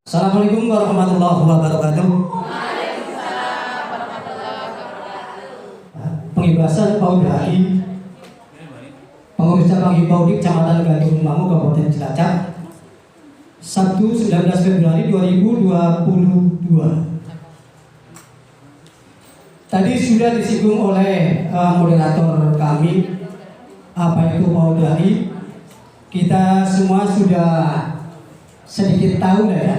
Assalamualaikum warahmatullahi wabarakatuh. Pengibasan Paudai, pengurus cabang Hipaudi Kecamatan Gading Mangu Kabupaten Cilacap, Sabtu 19 Februari 2022. Tadi sudah disinggung oleh moderator kami apa itu Paudai. Kita semua sudah sedikit tahu lah ya.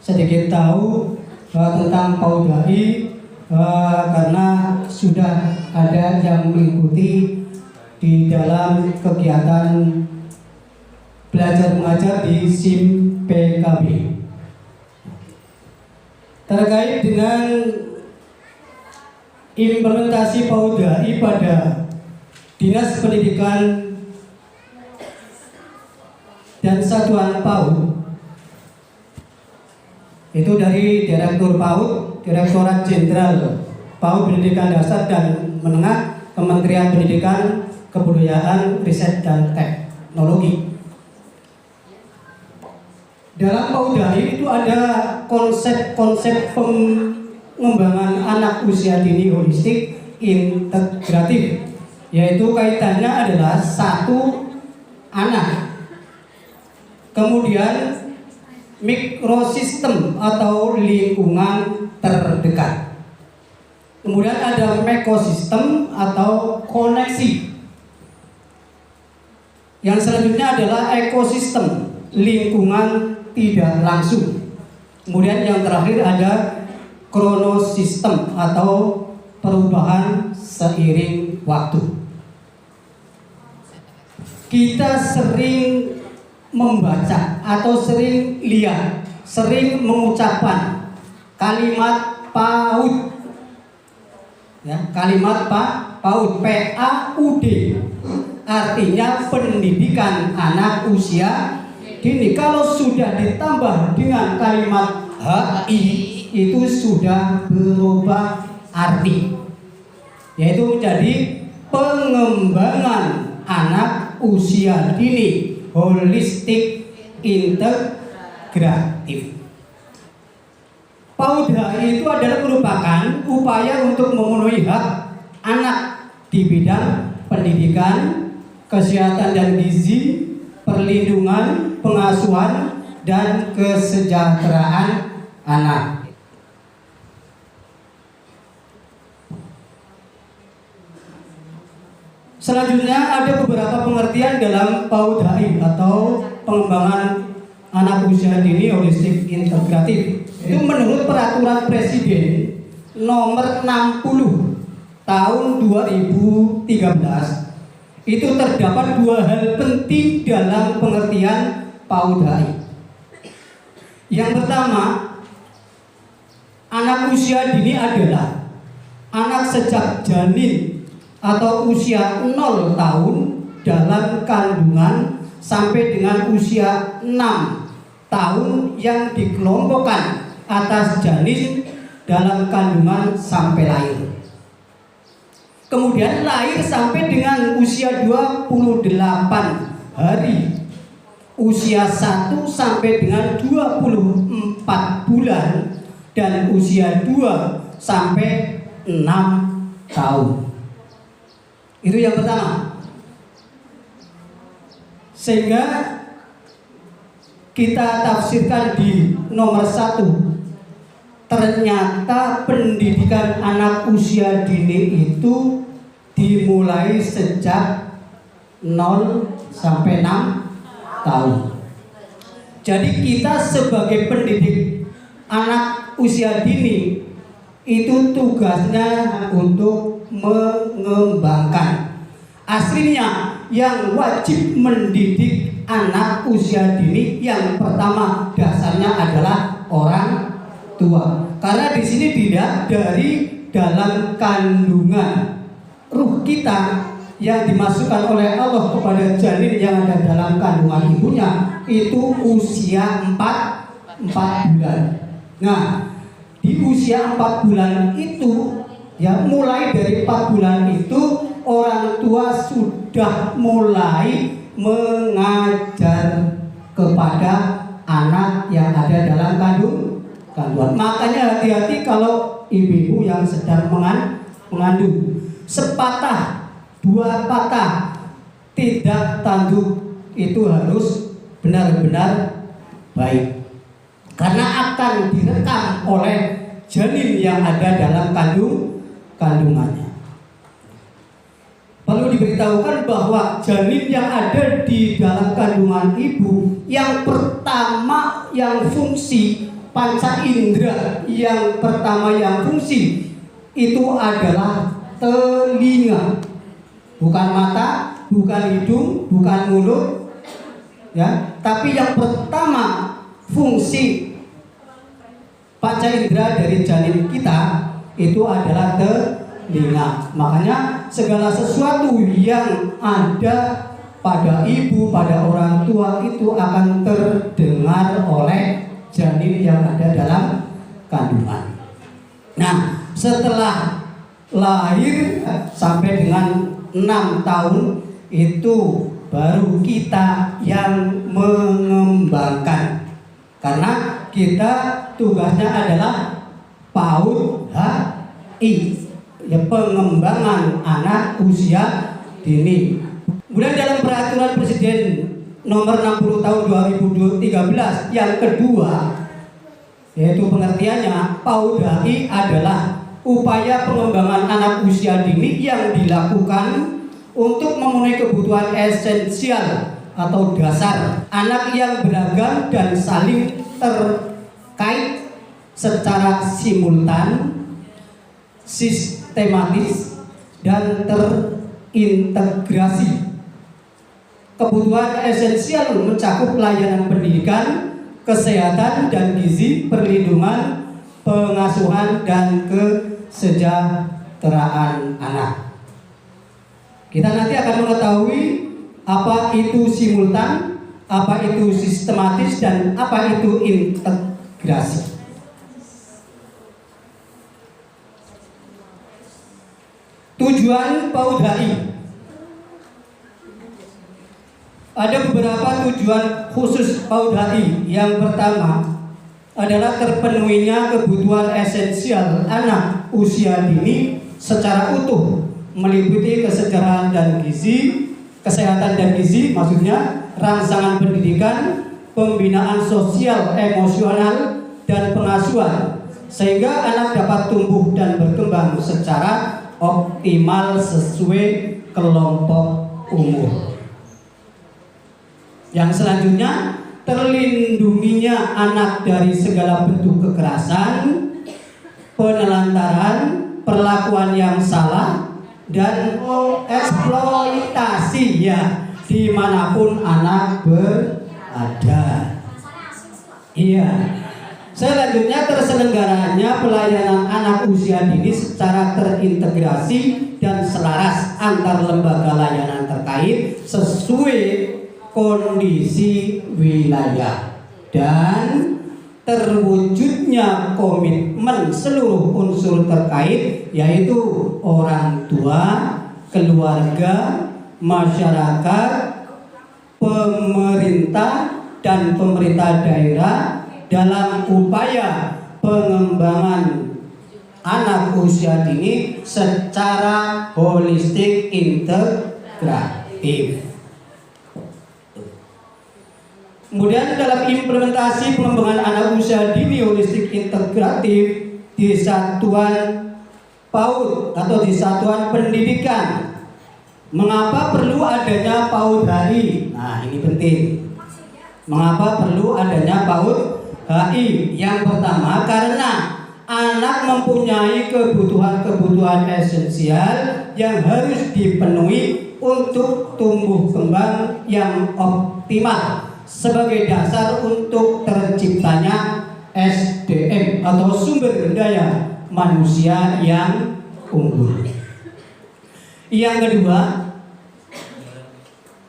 Sedikit tahu tentang Paudai karena sudah ada yang mengikuti di dalam kegiatan belajar mengajar di SIM PKB. Terkait dengan implementasi Paudai pada Dinas Pendidikan dan Satuan PAUD, itu dari Direktur PAUD, Direktorat Jenderal PAUD Pendidikan Dasar dan Menengah, Kementerian Pendidikan, Kebudayaan, Riset dan Teknologi. Dalam Paudai itu ada konsep-konsep pengembangan anak usia dini holistik integratif, yaitu kaitannya adalah satu anak, kemudian mikrosistem atau lingkungan terdekat, kemudian ada mekosistem atau koneksi, yang selanjutnya adalah ekosistem, lingkungan tidak langsung, kemudian yang terakhir ada kronosistem atau perubahan seiring waktu. Kita sering membaca atau sering lihat, sering mengucapkan kalimat PAUD, ya, kalimat PAUD, PAUD, artinya pendidikan anak usia dini. Kalau sudah ditambah dengan kalimat HI, itu sudah berubah arti, yaitu menjadi pengembangan anak usia dini holistik integratif. Paudai itu adalah merupakan upaya untuk memenuhi hak anak di bidang pendidikan, kesehatan dan gizi, perlindungan, pengasuhan, dan kesejahteraan anak. Selanjutnya ada beberapa pengertian dalam Paudai atau pengembangan anak usia dini holistik integratif. Itu menurut Peraturan Presiden Nomor 60 Tahun 2013, itu terdapat dua hal penting dalam pengertian Paudai. Yang pertama, anak usia dini adalah anak sejak janin atau usia 0 tahun dalam kandungan sampai dengan usia 6 tahun yang dikelompokkan atas janin dalam kandungan sampai lahir. Kemudian lahir sampai dengan usia 28 hari, usia 1 sampai dengan 24 bulan, dan usia 2 sampai 6 tahun. Itu yang pertama. Sehingga kita tafsirkan di nomor 1, ternyata pendidikan anak usia dini itu dimulai sejak 0 sampai 6 tahun. Jadi kita sebagai pendidik anak usia dini itu tugasnya untuk mengembangkan. Aslinya yang wajib mendidik anak usia dini yang pertama dasarnya adalah orang tua. Karena di sini tidak dari dalam kandungan ruh kita yang dimasukkan oleh Allah kepada janin yang ada dalam kandungan ibunya itu usia 4 bulan. Nah, di usia 4 bulan itu, ya, mulai dari 4 bulan itu orang tua sudah mulai mengajar kepada anak yang ada dalam kandungan. Makanya hati-hati kalau ibu-ibu yang sedang mengandung. Sepatah, dua patah, tidak tanduk itu harus benar-benar baik. Karena akan direkam oleh janin yang ada dalam kandungannya. Perlu diberitahukan bahwa janin yang ada di dalam kandungan ibu yang pertama yang fungsi panca indera yang pertama yang fungsi itu adalah telinga, bukan mata, bukan hidung, bukan mulut, ya. Tapi yang pertama fungsi panca indera dari janin kita itu adalah telinga. Makanya segala sesuatu yang ada pada ibu, pada orang tua itu akan terdengar oleh janin yang ada dalam kandungan. Nah, setelah lahir sampai dengan 6 tahun itu baru kita yang mengembangkan. Karena kita tugasnya adalah PAUD HI, ya, pengembangan anak usia dini. Kemudian dalam peraturan Presiden nomor 60 tahun 2013 yang kedua, yaitu pengertiannya PAUD HI adalah upaya pengembangan anak usia dini yang dilakukan untuk memenuhi kebutuhan esensial atau dasar anak yang beragam dan saling terkait secara simultan, sistematis, dan terintegrasi. Kebutuhan esensial mencakup layanan pendidikan, kesehatan dan gizi, perlindungan, pengasuhan, dan kesejahteraan anak. Kita nanti akan mengetahui apa itu simultan, apa itu sistematis, dan apa itu integrasi. Tujuan PAUD HI. Ada beberapa tujuan khusus PAUD HI. Yang pertama adalah terpenuhinya kebutuhan esensial anak usia dini secara utuh, meliputi kesejahteraan dan gizi, kesehatan dan gizi, maksudnya rangsangan pendidikan, pembinaan sosial, emosional, dan pengasuhan, sehingga anak dapat tumbuh dan berkembang secara optimal sesuai kelompok umur. Yang selanjutnya, terlindunginya anak dari segala bentuk kekerasan, penelantaran, perlakuan yang salah, dan eksploitasi, ya, dimanapun anak berada. Iya. Selanjutnya, terselenggaranya pelayanan anak usia dini secara terintegrasi dan selaras antar lembaga layanan terkait sesuai kondisi wilayah, dan terwujudnya komitmen seluruh unsur terkait, yaitu orang tua, keluarga, masyarakat, pemerintah, dan pemerintah daerah dalam upaya pengembangan anak usia dini secara holistik integratif. Kemudian dalam implementasi pengembangan anak usia dini holistik integratif di satuan PAUD atau di satuan pendidikan, mengapa perlu adanya PAUD HI? Nah, ini penting. Mengapa perlu adanya PAUD HI? Yang pertama, karena anak mempunyai kebutuhan-kebutuhan esensial yang harus dipenuhi untuk tumbuh kembang yang optimal sebagai dasar untuk terciptanya SDM atau sumber daya manusia yang unggul. Yang kedua,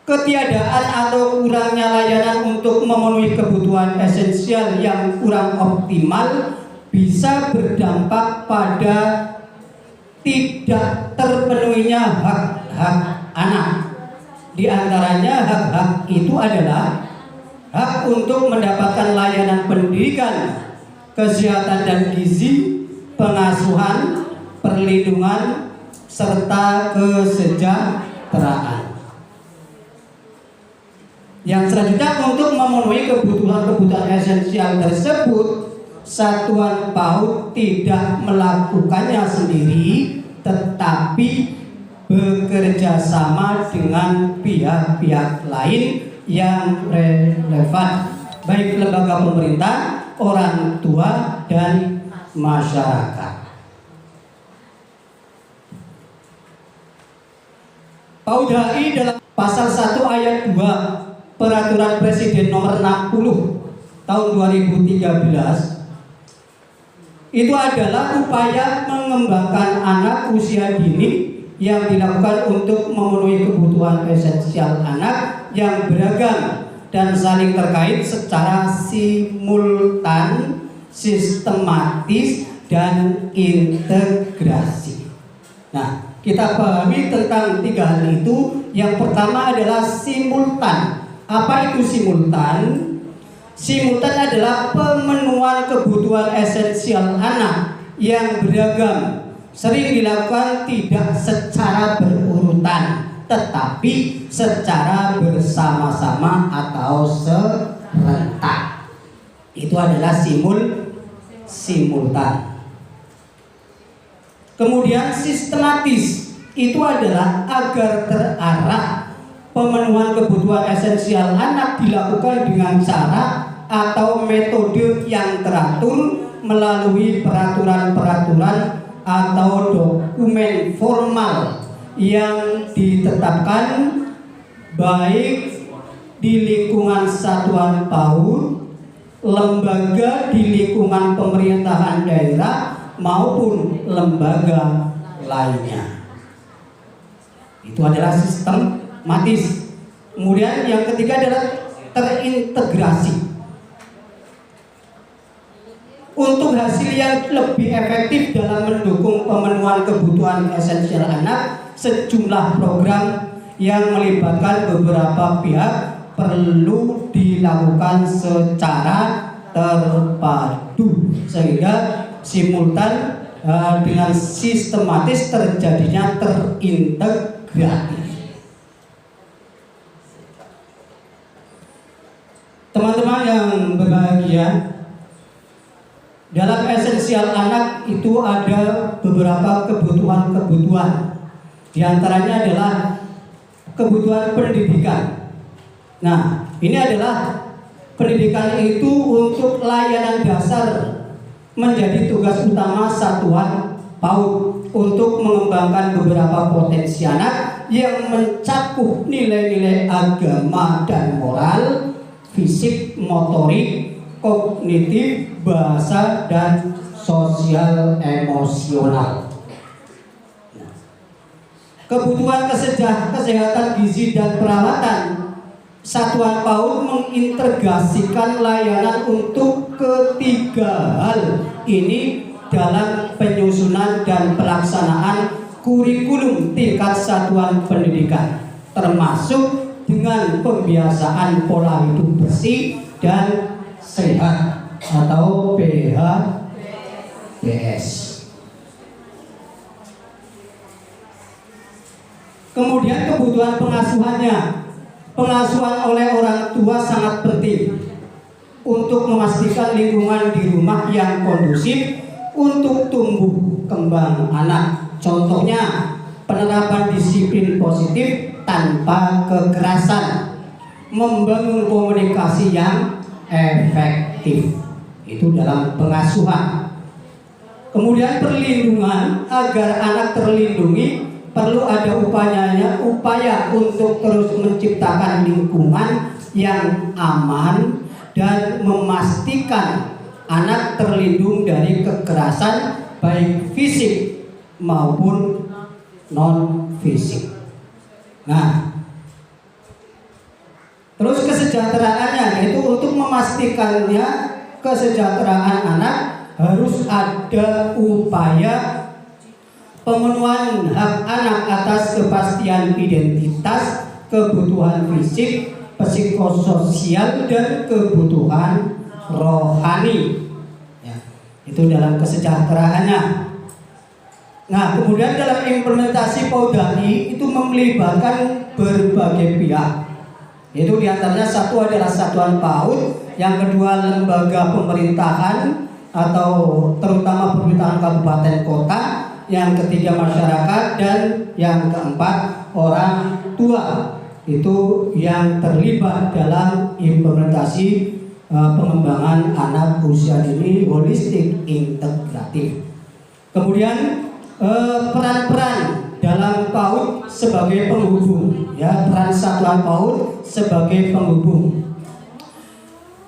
ketiadaan atau kurangnya layanan untuk memenuhi kebutuhan esensial yang kurang optimal bisa berdampak pada tidak terpenuhinya hak-hak anak. Di antaranya hak-hak itu adalah hak untuk mendapatkan layanan pendidikan, kesehatan dan gizi, pengasuhan, perlindungan, serta kesejahteraan. Yang selanjutnya, untuk memenuhi kebutuhan-kebutuhan esensial tersebut, satuan PAUD tidak melakukannya sendiri, tetapi bekerja sama dengan pihak-pihak lain yang relevan, baik lembaga pemerintah, orang tua, dan masyarakat. PAUD HI dalam pasal 1 ayat 2 Peraturan Presiden nomor 60 tahun 2013 itu adalah upaya mengembangkan anak usia dini yang dilakukan untuk memenuhi kebutuhan esensial anak yang beragam dan saling terkait secara simultan, sistematis, dan integrasi. Nah, kita pahami tentang tiga hal itu. Yang pertama adalah simultan. Apa itu simultan? Simultan adalah pemenuhan kebutuhan esensial anak yang beragam, sering dilakukan tidak secara berurutan, tetapi secara bersama-sama atau serentak. Itu adalah simultan. Kemudian sistematis, itu adalah agar terarah pemenuhan kebutuhan esensial anak dilakukan dengan cara atau metode yang teratur melalui peraturan-peraturan atau dokumen formal yang ditetapkan baik di lingkungan satuan PAUD, lembaga di lingkungan pemerintahan daerah maupun lembaga lainnya. Itu adalah sistematis. Kemudian yang ketiga adalah terintegrasi. Untuk hasil yang lebih efektif dalam mendukung pemenuhan kebutuhan esensial anak, sejumlah program yang melibatkan beberapa pihak perlu dilakukan secara terpadu sehingga simultan dengan sistematis terjadinya terintegrasi. Teman-teman yang berbahagia, dalam esensial anak itu ada beberapa kebutuhan-kebutuhan. Di antaranya adalah kebutuhan pendidikan. Nah, ini adalah pendidikan itu untuk layanan dasar, menjadi tugas utama satuan PAUD untuk mengembangkan beberapa potensi anak yang mencakup nilai-nilai agama dan moral, fisik, motorik, kognitif, bahasa, dan sosial emosional. Kebutuhan kesehatan gizi dan perawatan, satuan PAUD mengintegrasikan layanan untuk ketiga hal ini dalam penyusunan dan pelaksanaan kurikulum tingkat satuan pendidikan, termasuk dengan pembiasaan pola hidup bersih dan sehat atau PHBS. Kemudian kebutuhan pengasuhannya. Pengasuhan oleh orang tua sangat penting untuk memastikan lingkungan di rumah yang kondusif untuk tumbuh kembang anak. Contohnya penerapan disiplin positif tanpa kekerasan, membangun komunikasi yang efektif. Itu dalam pengasuhan. Kemudian perlindungan, agar anak terlindungi perlu ada upaya untuk terus menciptakan lingkungan yang aman dan memastikan anak terlindung dari kekerasan baik fisik maupun non fisik. Nah, terus kesejahteraannya, yaitu untuk memastikannya kesejahteraan anak harus ada upaya pemenuhan hak anak atas kepastian identitas, kebutuhan fisik, psikososial dan kebutuhan rohani. Ya, itu dalam kesejahteraannya. Nah, kemudian dalam implementasi PAUD.ai itu melibatkan berbagai pihak. Itu diantaranya satu adalah satuan PAUD, yang kedua lembaga pemerintahan atau terutama pemerintahan kabupaten kota, yang ketiga masyarakat, dan yang keempat orang tua. Itu yang terlibat dalam implementasi pengembangan anak usia dini holistik integratif. Kemudian peran-peran dalam PAUD sebagai penghubung, ya, peran satuan PAUD sebagai penghubung.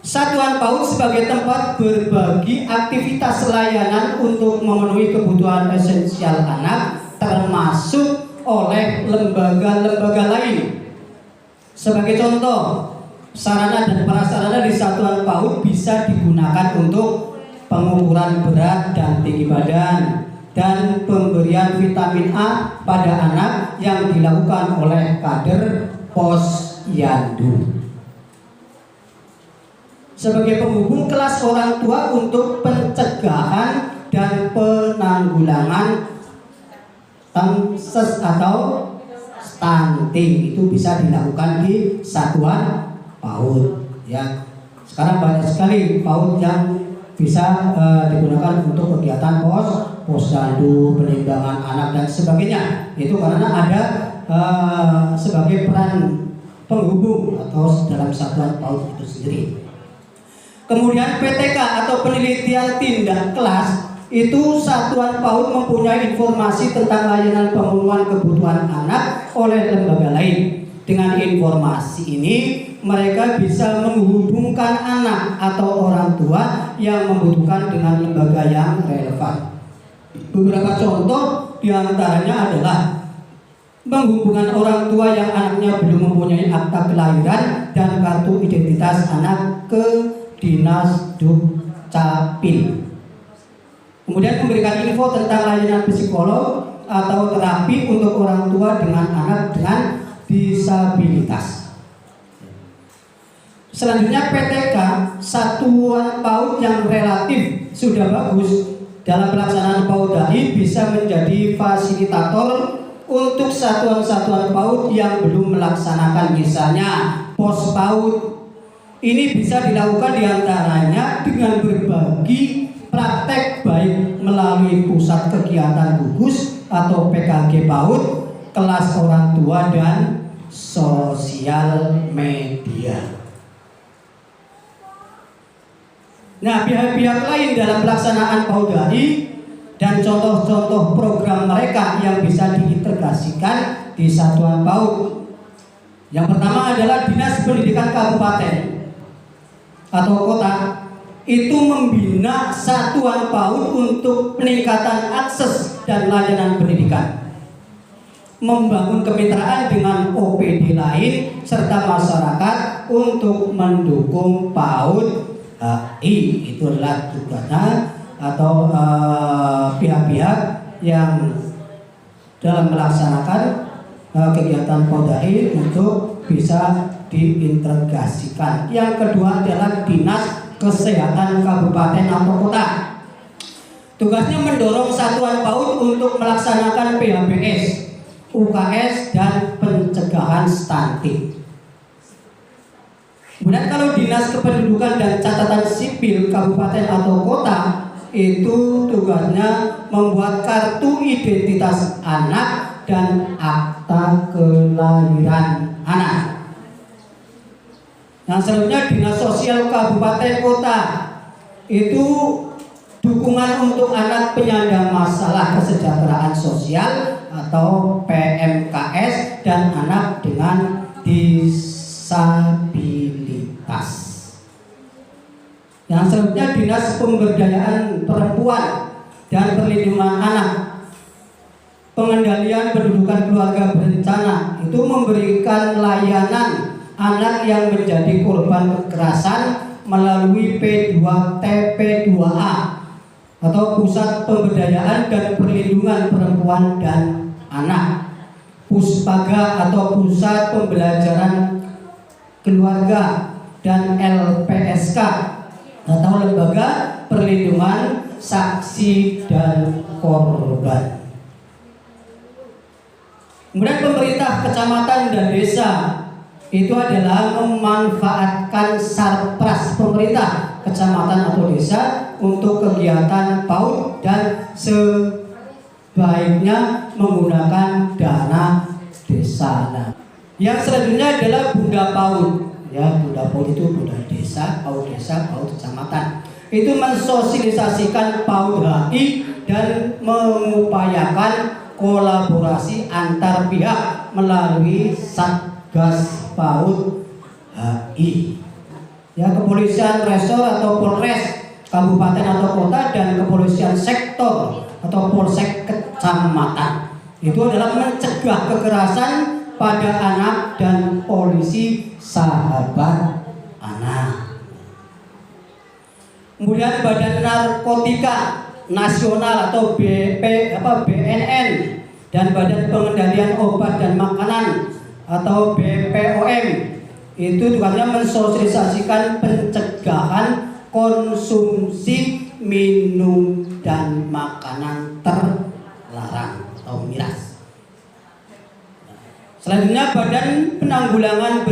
Satuan PAUD sebagai tempat berbagi aktivitas layanan untuk memenuhi kebutuhan esensial anak, termasuk oleh lembaga-lembaga lain. Sebagai contoh, sarana dan prasarana di satuan PAUD bisa digunakan untuk pengukuran berat dan tinggi badan dan pemberian vitamin A pada anak yang dilakukan oleh kader posyandu. Sebagai penghubung kelas orang tua untuk pencegahan dan penanggulangan ses atau stunting, itu bisa dilakukan di satuan PAUD. Ya, sekarang banyak sekali PAUD yang bisa digunakan untuk kegiatan posyandu, penimbangan anak dan sebagainya. Itu karena ada sebagai peran penghubung atau dalam satuan PAUD itu sendiri. Kemudian PTK atau penelitian tindak kelas, itu satuan PAUD mempunyai informasi tentang layanan pemenuhan kebutuhan anak oleh lembaga lain. Dengan informasi ini mereka bisa menghubungkan anak atau orang tua yang membutuhkan dengan lembaga yang relevan. Beberapa contoh diantaranya adalah menghubungkan orang tua yang anaknya belum mempunyai akta kelahiran dan kartu identitas anak ke Dinas Dukcapil. Kemudian memberikan info tentang layanan psikolog atau terapi untuk orang tua dengan anak dengan disabilitas. Selanjutnya PTK, satuan PAUD yang relatif sudah bagus dalam pelaksanaan PAUD.ai, bisa menjadi fasilitator untuk satuan-satuan PAUD yang belum melaksanakan, misalnya pos PAUD. Ini bisa dilakukan diantaranya dengan berbagi praktek baik melalui pusat kegiatan gugus atau PKG PAUD, kelas orang tua, dan sosial media. Nah, pihak-pihak lain dalam pelaksanaan PAUD.ai dan contoh-contoh program mereka yang bisa diintegrasikan di satuan PAUD. Yang pertama adalah Dinas Pendidikan Kabupaten atau kota, itu membina satuan PAUD untuk peningkatan akses dan layanan pendidikan, membangun kemitraan dengan OPD lain serta masyarakat untuk mendukung PAUD.ai. Itu adalah tugasnya atau pihak-pihak yang dalam melaksanakan kegiatan PAUD.ai untuk bisa diintegrasikan. Yang kedua adalah Dinas Kesehatan Kabupaten atau Kota. Tugasnya mendorong satuan PAUD untuk melaksanakan PHBS, UKS, dan pencegahan stunting. Kemudian kalau Dinas Kependudukan dan Catatan Sipil Kabupaten atau Kota, itu tugasnya membuat kartu identitas anak dan akta kelahiran anak. Yang selanjutnya Dinas Sosial Kabupaten Kota, itu dukungan untuk anak penyandang masalah kesejahteraan sosial atau PMKS dan anak dengan disabilitas. Yang selanjutnya Dinas Pemberdayaan Perempuan dan Perlindungan Anak, pengendalian pendudukan keluarga berencana, itu memberikan layanan anak yang menjadi korban kekerasan melalui P2TP2A atau Pusat Pemberdayaan dan Perlindungan Perempuan dan Anak, Puspaga atau Pusat Pembelajaran Keluarga, dan LPSK atau Lembaga Perlindungan Saksi dan Korban. Kemudian pemerintah kecamatan dan desa itu adalah memanfaatkan sarpras pemerintah kecamatan atau desa untuk kegiatan PAUD dan sebaiknya menggunakan dana desa. Nah, yang selanjutnya adalah Bunda PAUD. Ya, Bunda PAUD itu Bunda desa, PAUD kecamatan. Itu mensosialisasikan PAUD HI dan mengupayakan kolaborasi antar pihak melalui Satgas PAUD HI. Ya, kepolisian resor atau Polres kabupaten atau kota dan kepolisian sektor atau Polsek kecamatan itu adalah mencegah kekerasan pada anak dan polisi sahabat anak. Kemudian Badan Narkotika Nasional atau BNN dan Badan Pengendalian Obat dan Makanan atau BPOM itu tugasnya mensosialisasikan pencegahan konsumsi minum dan makanan terlarang atau miras. Selanjutnya Badan Penanggulangan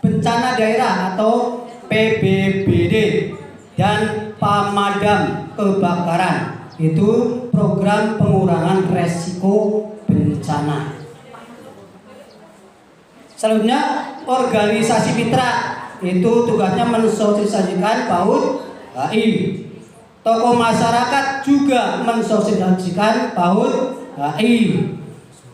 Bencana Daerah atau PBBD dan Pemadam Kebakaran itu program pengurangan resiko bencana. Selanjutnya organisasi mitra itu tugasnya mensosialisasikan PAUD HI. Tokoh masyarakat juga mensosialisasikan PAUD HI.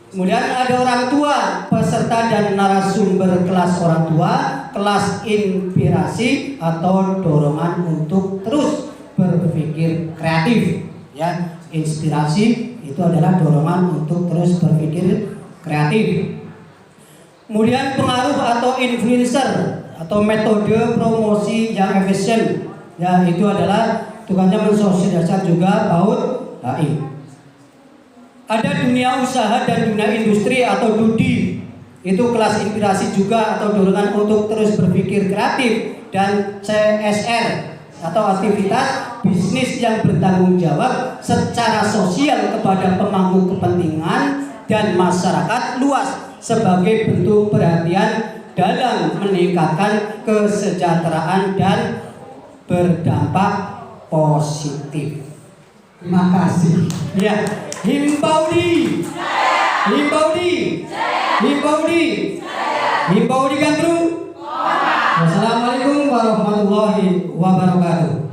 Kemudian ada orang tua, peserta dan narasumber kelas orang tua, kelas inspirasi atau dorongan untuk terus berpikir kreatif. Ya, inspirasi itu adalah dorongan untuk terus berpikir kreatif. Kemudian pengaruh atau influencer atau metode promosi yang efisien. Ya, itu adalah tugasnya mensosialisasikan juga PAUD HI. Ada dunia usaha dan dunia industri atau DUDI. Itu kelas inspirasi juga atau dorongan untuk terus berpikir kreatif. Dan CSR atau aktivitas bisnis yang bertanggung jawab secara sosial kepada pemangku kepentingan dan masyarakat luas sebagai bentuk perhatian dalam meningkatkan kesejahteraan dan berdampak positif. Terima kasih. Ya, Himbaudi. Himbaudi. Himbaudi. Himbaudi Gandru. Wassalamualaikum warahmatullahi wabarakatuh.